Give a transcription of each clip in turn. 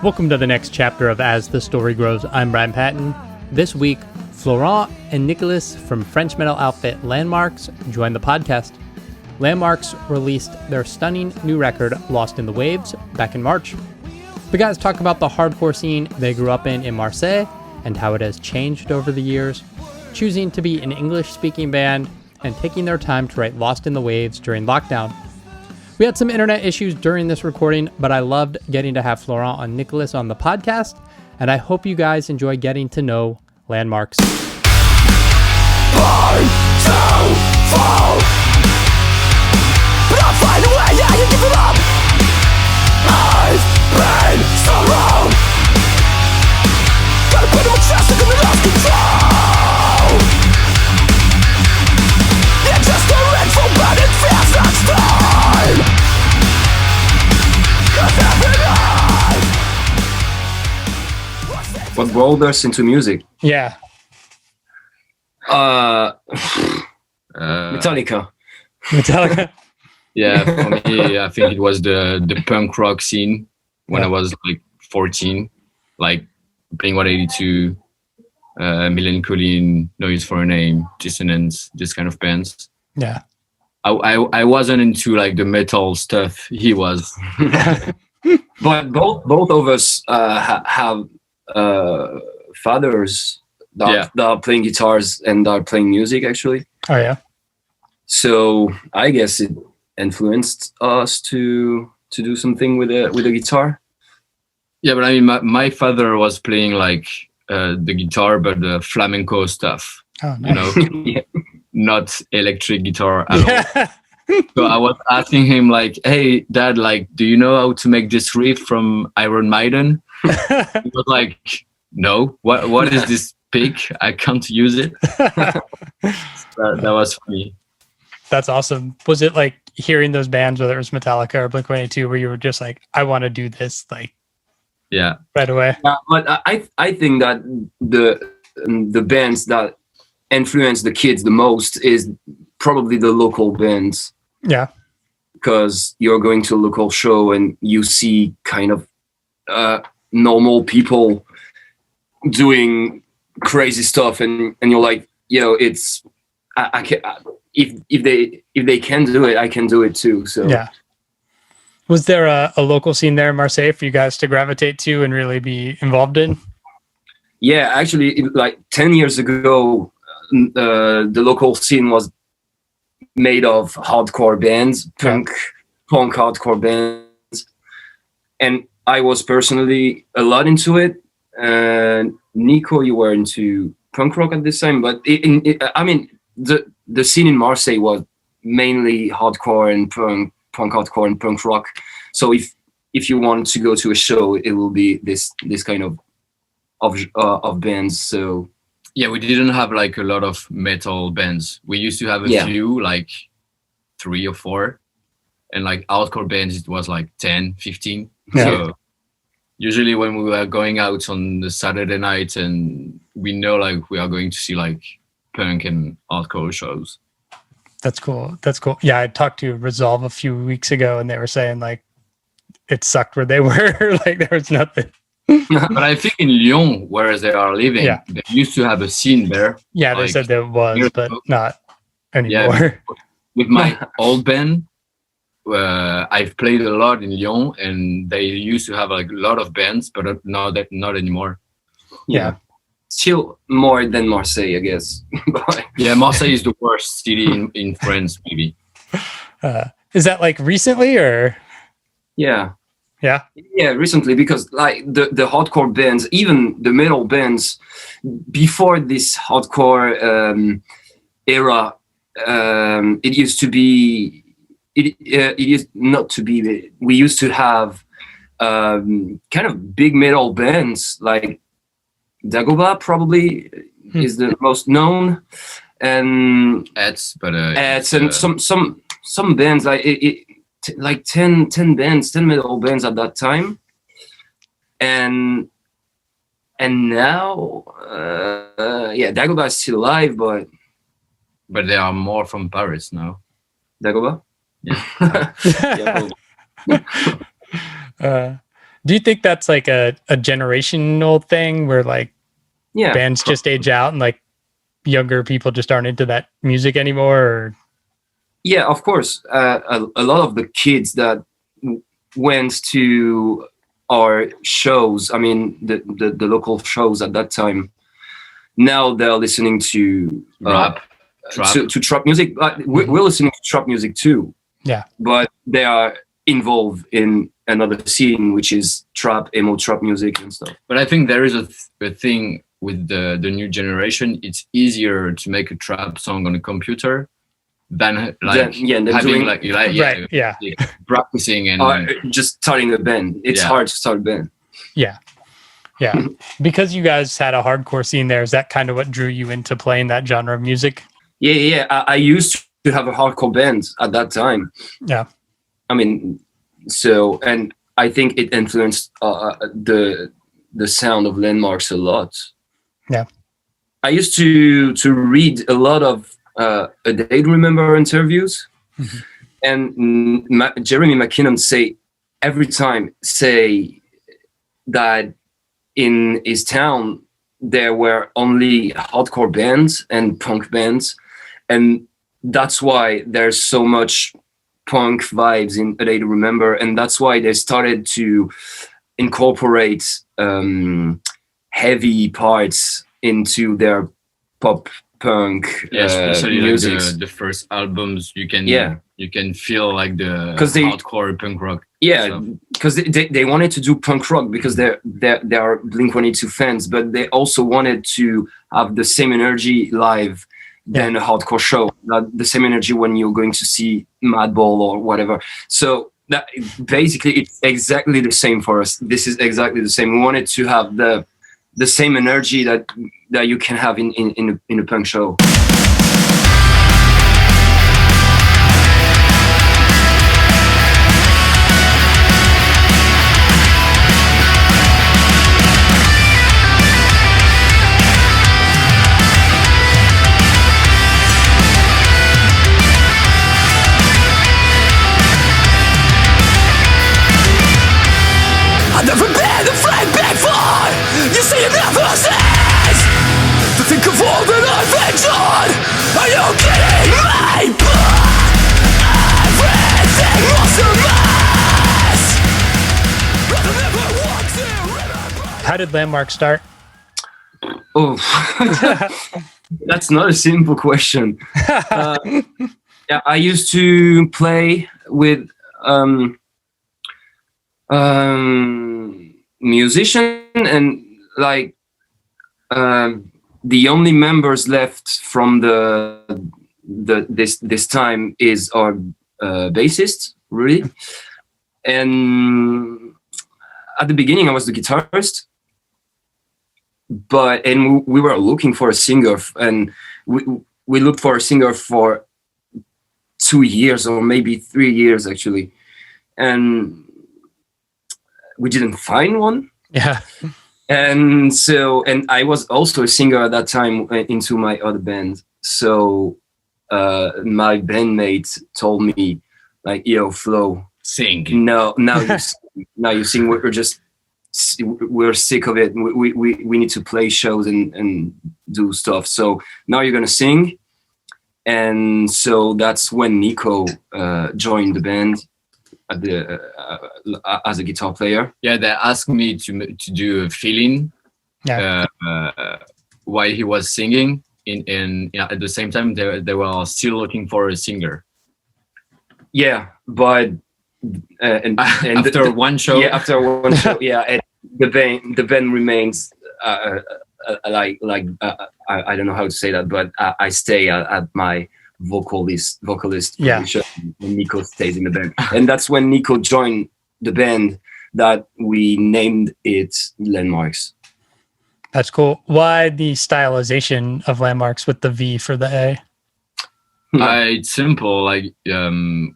Welcome to the next chapter of As the Story Grows. I'm Brian Patton. This week, Florent and Nicolas from French metal outfit Landmvrks joined the podcast. Landmvrks released their stunning new record, Lost in the Waves, back in March. The guys talk about the hardcore scene they grew up in Marseille and how it has changed over the years, choosing to be an English-speaking band and taking their time to write Lost in the Waves during lockdown. We had some internet issues during this recording, but I loved getting to have Florent and Nicolas on the podcast, and I hope you guys enjoy getting to know Landmvrks. Born to fall, but I'll find a way, yeah, you give it up. I've been so wrong. Gotta put my chest and I lost control. You're just a rentful, but it feels not time. What brought us into music? Yeah. Metallica. Yeah, for me, I think it was the punk rock scene when I was like 14, like Blink-182, Melancholy, Noise for a Name, Dissonance, this kind of bands. Yeah. I wasn't into like the metal stuff. He was. But both of us have fathers that are playing guitars and are playing music actually. Oh yeah. So I guess it influenced us to do something with a guitar. Yeah, but I mean, my father was playing like the guitar, but the flamenco stuff. Oh, nice. You know, Yeah. not electric guitar at all. So I was asking him like, "Hey, Dad, like, do you know how to make this riff from Iron Maiden?" He was like, "No. What is this pick? I can't use it." That was funny. That's awesome. Was it like hearing those bands, whether it was Metallica or Blink-182, where you were just like, I want to do this, like, Yeah. right away? But I think that the bands that influence the kids the most is probably the local bands. Yeah. Because you're going to a local show and you see kind of normal people doing crazy stuff, and you're like, it's I can, if they can do it, I can do it too. So Yeah. Was there a local scene there in Marseille for you guys to gravitate to and really be involved in? Yeah, actually, like 10 years ago, the local scene was made of hardcore bands, punk hardcore bands, and I was personally a lot into it. Nico, you were into punk rock at this time, but I mean, the scene in Marseille was mainly hardcore and punk hardcore and punk rock. So if you want to go to a show, it will be this kind of bands. So Yeah, we didn't have like a lot of metal bands. We used to have a few, like 3 or 4. And like hardcore bands, it was like 10, 15. Yeah. So usually when we were going out on the Saturday night and we know like we are going to see like punk and hardcore shows. That's cool. Yeah, I talked to Resolve a few weeks ago and they were saying like it sucked where they were. Like there was nothing. But I think in Lyon, where they are living, they used to have a scene there. Yeah, they like, said there was, but not anymore. Yeah, with my old band, I've played a lot in Lyon, and they used to have like a lot of bands, but not anymore. Yeah. Still more than Marseille, I guess. Yeah, Marseille is the worst city in France, maybe. Is that like recently or? Yeah, recently, because like the hardcore bands, even the metal bands, before this hardcore era, it used to be. It used not to be. We used to have kind of big metal bands like Dagoba probably is the most known, and It's and some bands like 10 bands, 10 metal bands at that time, and now Dagoba is still alive, but they are more from Paris now. Dagoba, Yeah. yeah, Do you think that's like a generational thing where like Yeah, bands just age out and like younger people just aren't into that music anymore? Or? yeah, of course. A lot of the kids that went to our shows, I mean, the local shows at that time, now they're listening to Rap, trap. to trap music. We're listening to trap music too. Yeah. But they are involved in another scene, which is trap, emo trap music and stuff. But I think there is a thing with the new generation. It's easier to make a trap song on a computer than like than having doing, like right, yeah. practicing and just starting a band. It's hard to start a band. Yeah. Because you guys had a hardcore scene there, is that kind of what drew you into playing that genre of music? Yeah. I used to have a hardcore band at that time. Yeah. I mean, so, and I think it influenced the sound of Landmvrks a lot. Yeah. I used to read a lot of A Day to Remember interviews, and Jeremy McKinnon every time say that in his town there were only hardcore bands and punk bands, and that's why there's so much punk vibes in A Day to Remember, and that's why they started to incorporate heavy parts into their pop punk especially music. Like the first albums, you can feel like the hardcore punk rock. Yeah, because they wanted to do punk rock because they are Blink-182 fans, but they also wanted to have the same energy live than a hardcore show, not the same energy when you're going to see Madball or whatever. So that basically it's exactly the same for us. This is exactly the same. We wanted to have the same energy that you can have in a punk show. I've never been afraid before. You say you never cease to think of all that I've endured. Are you kidding me? Everything was a mess. I never want to remember. How did Landmvrks start? Oh, that's not a simple question. Yeah, I used to play with musician, and like the only members left from this time is our bassist, really. And at the beginning I was the guitarist, and we were looking for a singer, and we looked for a singer for 2 years or maybe 3 years actually, and we didn't find one. Yeah. And I was also a singer at that time into my other band. So my bandmate told me like, "Yo, Flo, Sing. No, now you sing. Now you sing. We're sick of it. We need to play shows and do stuff. So now you're gonna sing." And so that's when Nico joined the band as a guitar player. Yeah, they asked me to do a fill-in while he was singing. At the same time, they were still looking for a singer. Yeah, but and after one show, and the band remains I don't know how to say that, but I stay at my vocalist position, and Nico stays in the band. And that's when Nico joined the band that we named it Landmvrks. That's cool. Why the stylization of Landmvrks with the V for the A? Hmm. It's simple. Like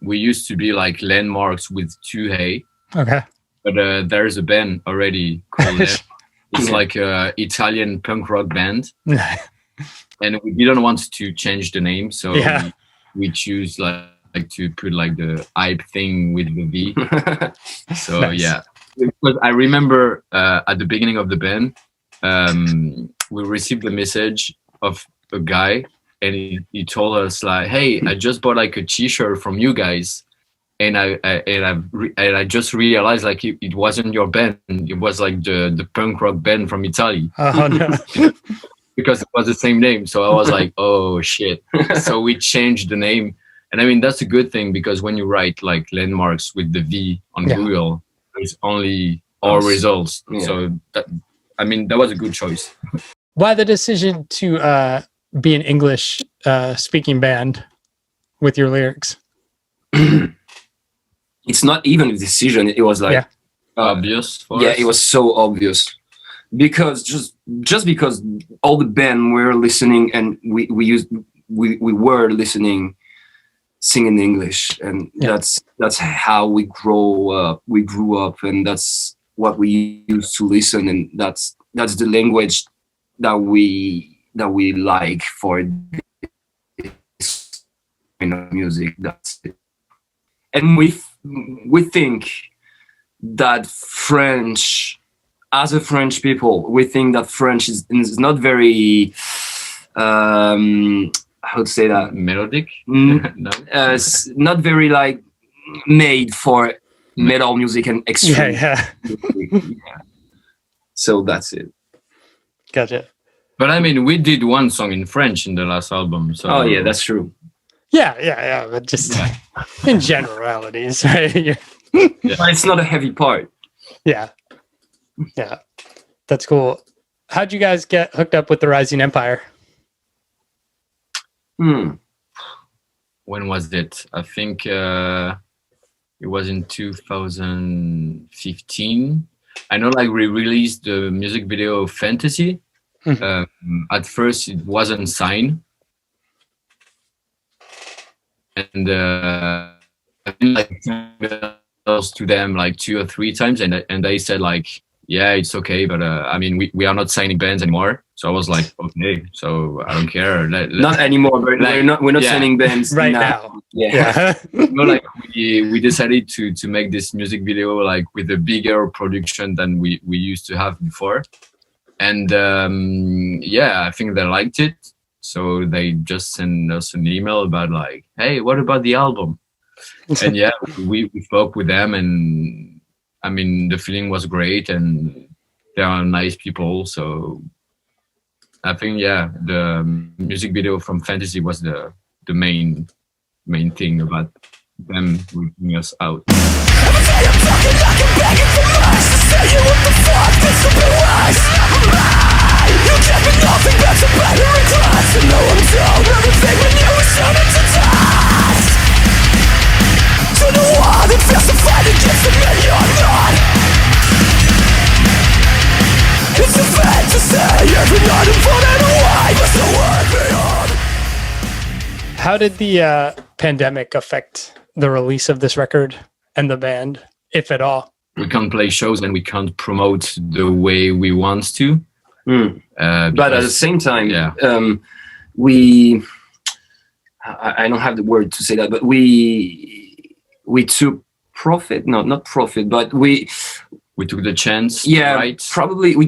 we used to be like Landmvrks with 2 A. Okay. But there's a band already called it. It's like a Italian punk rock band. And we didn't want to change the name, so we choose like to put like the hype thing with the V. So Nice. yeah, because I remember at the beginning of the band, we received a message of a guy, and he told us like, "Hey, I just bought like a T-shirt from you guys, and I just realized like it wasn't your band. It was like the punk rock band from Italy." Oh no. Because it was the same name. So I was like, oh shit. So we changed the name. And I mean, that's a good thing, because when you write like Landmvrks with the V on Google, there's only our results. Yeah. So that, I mean, that was a good choice. Why the decision to be an English speaking band with your lyrics? It's not even a decision. It was like Obvious for yeah, us. it was so obvious, because just because all the band were listening, and we were listening, singing English, and that's how we grew up, and that's what we used to listen, and that's the language that we like for this kind of music. That's it. And we think that French, as a French people, we think that French is not very how to say that, Melodic? No. No. It's not very like made for metal music and extreme. Yeah. music. Yeah. So that's it. Gotcha. But I mean, we did one song in French in the last album. So Oh yeah, that's true. Yeah. But just in generalities, right? But it's not a heavy part. Yeah. That's cool. How'd you guys get hooked up with the Rising Empire? Hmm. when was it? I think it was in 2015. I know, like, we released the music video of Fantasy. At first, it wasn't signed, and I think like to them like 2 or 3 times, and they said like, yeah, it's okay, but I mean, we are not signing bands anymore. So I was like, okay, so I don't care. Not anymore, but like, we're not signing bands right now. Yeah. Like we decided to make this music video like with a bigger production than we used to have before, and I think they liked it, so they just sent us an email about like, hey, what about the album? And we spoke with them, and I mean, the feeling was great, and they are nice people, so I think the music video from Fantasy was the main thing about them reaching us out. How did the pandemic affect the release of this record and the band, if at all? We can't play shows and we can't promote the way we want to. But at the same time, I don't have the word to say that, but we took profit. No, not profit, but we took the chance. Yeah, right? Probably. We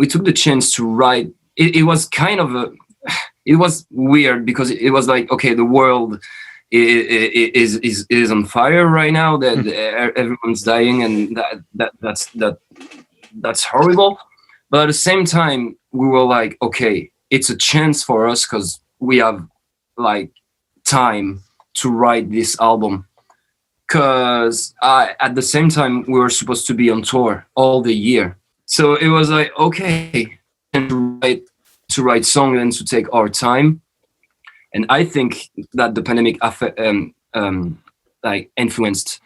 took the chance to write. It was kind of it was weird, because it was like, okay, the world is on fire right now. That everyone's dying, and that's horrible. But at the same time, we were like, okay, it's a chance for us, because we have like time to write this album. Because at the same time, we were supposed to be on tour all the year, so it was like, okay, and to write songs and to take our time. And I think that the pandemic like influenced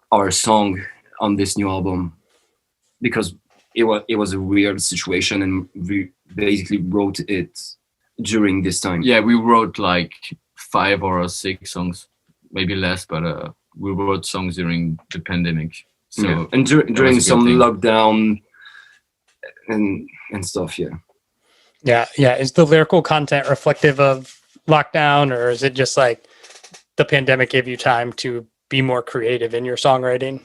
our song on this new album, because it was a weird situation, and we basically wrote it during this time. Yeah, we wrote like 5 or 6 songs, maybe less, but we wrote songs during the pandemic. So and during some thing. lockdown and stuff. Yeah. Is the lyrical content reflective of lockdown, or is it just like the pandemic gave you time to be more creative in your songwriting?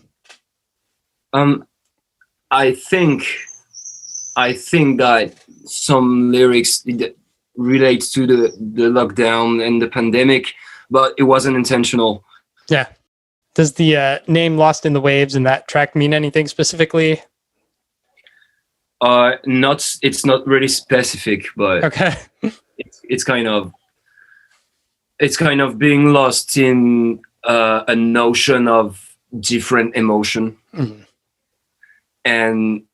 I think that some lyrics relates to the lockdown and the pandemic, but it wasn't intentional. Yeah. Does the name Lost in the Waves in that track mean anything specifically? It's not really specific, but Okay. it's kind of being lost in a notion of different emotion. Mhm. And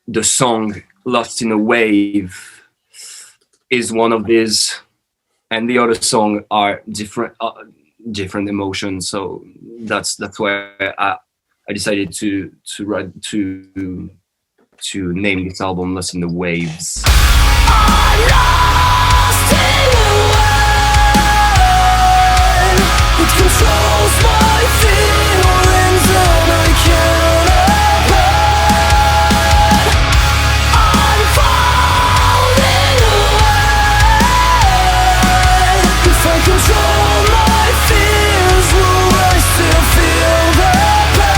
the song Lost in a Wave is one of these, and the other song are different emotions. So that's why I decided to name this album Lost in the Waves. I'm lost in the wave. It controls my feelings and I can't avoid. I'm falling away. If I control my fears, will I still feel the pain?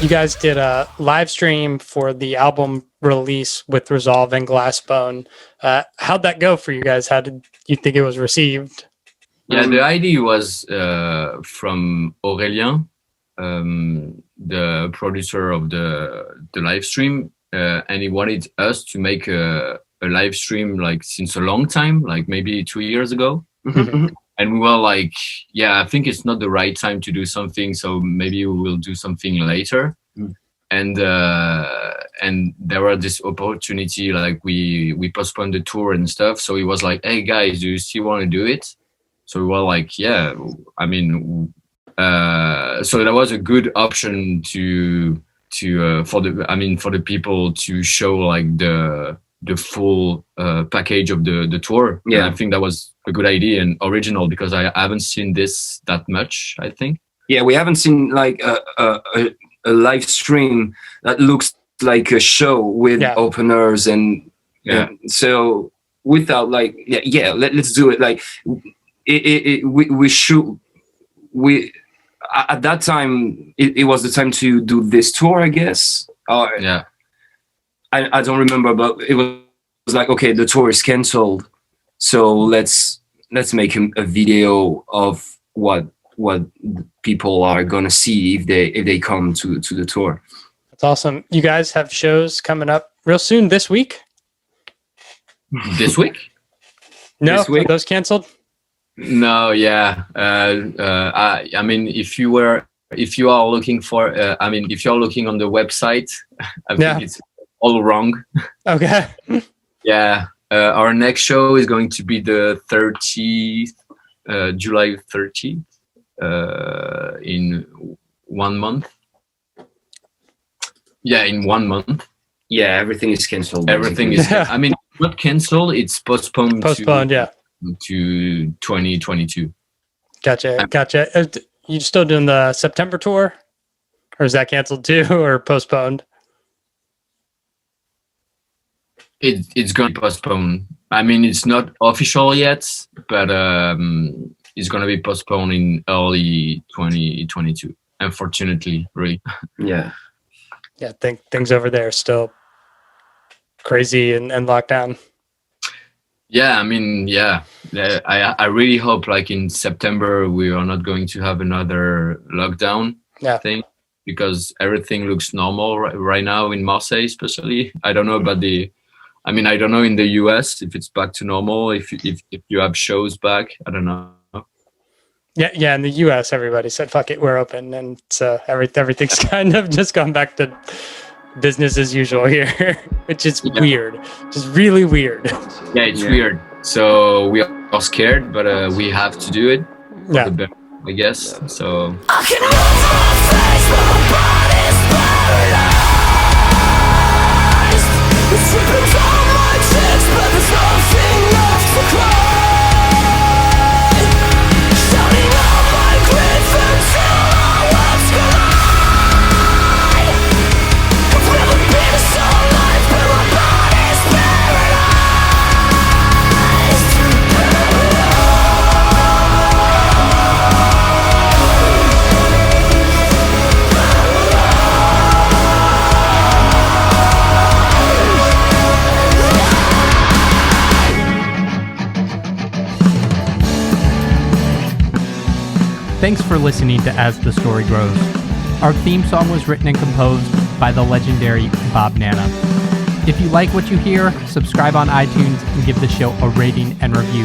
You guys did a live stream for the album release with Resolve and Glassbone. How'd that go for you guys? How did you think it was received? Yeah, the idea was from Aurélien, the producer of the live stream, and he wanted us to make a live stream like since a long time, like maybe 2 years ago. And we were like, yeah, I think it's not the right time to do something, so maybe we will do something later. And there was this opportunity, like we postponed the tour and stuff. So he was like, hey guys, do you still want to do it? So we were like, yeah, I mean, so that was a good option for the people to show like the full package of the tour. Yeah, and I think that was a good idea and original because I haven't seen this that much, I think. Yeah, we haven't seen like a live stream that looks like a show with openers and so without like let's do it. Like we at that time it was the time to do this tour, I guess. I don't remember, but it was like, okay, the tour is cancelled, so let's make a video of what people are gonna see if they come to the tour. That's awesome. You guys have shows coming up real soon this week? This week? No, This week? are those canceled? No, yeah. I mean, if you are looking for, if you're looking on the website, I think it's all wrong. Okay. Yeah. Our next show is going to be the 30th, July 30th, in 1 month. Yeah, in 1 month. Yeah, everything is cancelled. Everything is, I mean, not cancelled, it's postponed. To 2022. Gotcha. You still doing the September tour? Or is that canceled too or postponed? It's going to be postponed. I mean, it's not official yet, but it's going to be postponed in early 2022. Unfortunately, really. Yeah. Yeah, things over there are still crazy and lockdown. Yeah, I mean, I really hope like in September we are not going to have another lockdown thing, because everything looks normal right now in Marseille, especially. I don't know about I don't know in the US if it's back to normal, if you have shows back. I don't know. Yeah. In the US, everybody said, "Fuck it, we're open," and so everything's kind of just gone back to business as usual here, which is weird, just really weird. Yeah, it's weird. So we are scared, but we have to do it. Yeah, I guess. So. I can move my face, but my body's paralyzed. It's dripping from my cheeks, but there's nothing left to cry. Shouting out my grief until our words collide. I've never been so alive, but my body's paralyzed. Paralyzed. Thanks for listening to As the Story Grows. Our theme song was written and composed by the legendary Bob Nana. If you like what you hear, subscribe on iTunes and give the show a rating and review.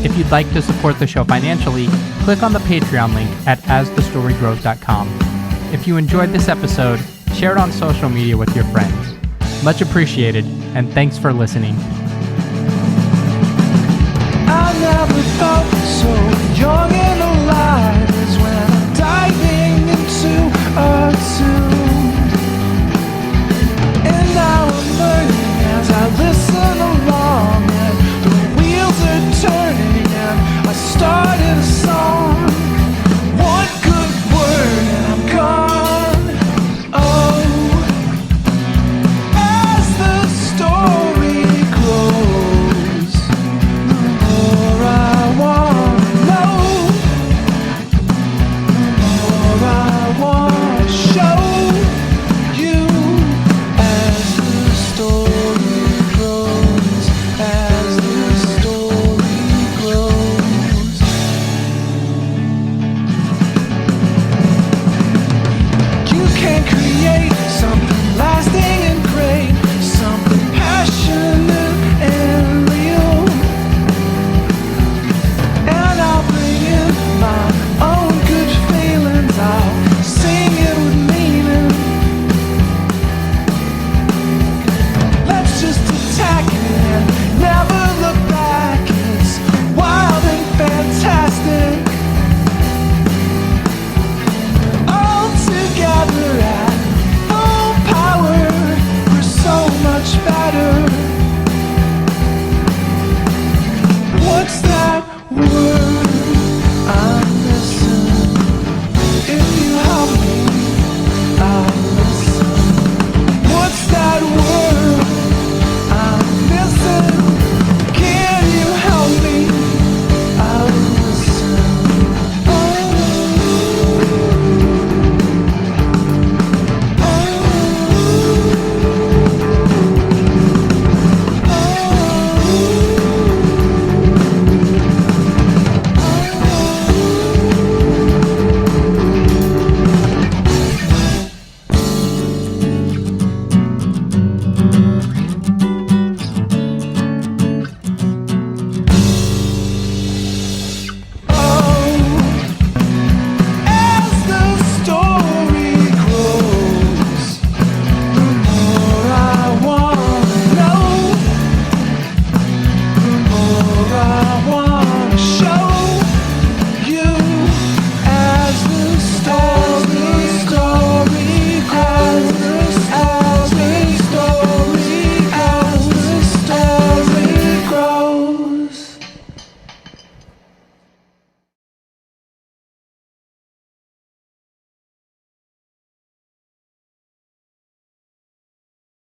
If you'd like to support the show financially, click on the Patreon link at asthestorygrows.com. If you enjoyed this episode, share it on social media with your friends. Much appreciated, and thanks for listening. I'll never